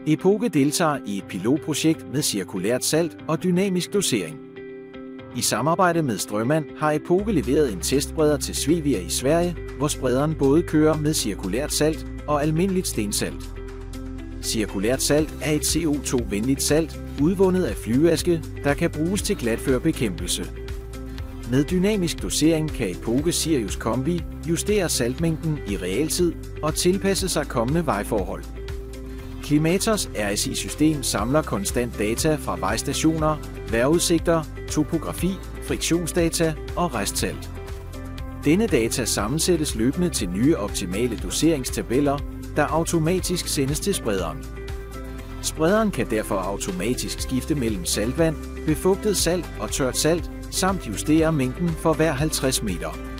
Epoke deltager i et pilotprojekt med cirkulært salt og dynamisk dosering. I samarbejde med Strømman har Epoke leveret en testspreder til Svevia i Sverige, hvor sprederen både kører med cirkulært salt og almindeligt stensalt. Cirkulært salt er et CO2-venligt salt, udvundet af flyveaske, der kan bruges til glatførebekæmpelse. Med dynamisk dosering kan Epoke Sirius Kombi justere saltmængden i realtid og tilpasse sig kommende vejforhold. Klimatos RSI-system samler konstant data fra vejstationer, vejrudsigter, topografi, friktionsdata og restsalt. Denne data sammensættes løbende til nye optimale doseringstabeller, der automatisk sendes til sprederen. Sprederen kan derfor automatisk skifte mellem saltvand, befugtet salt og tørt salt, samt justere mængden for hver 50 meter.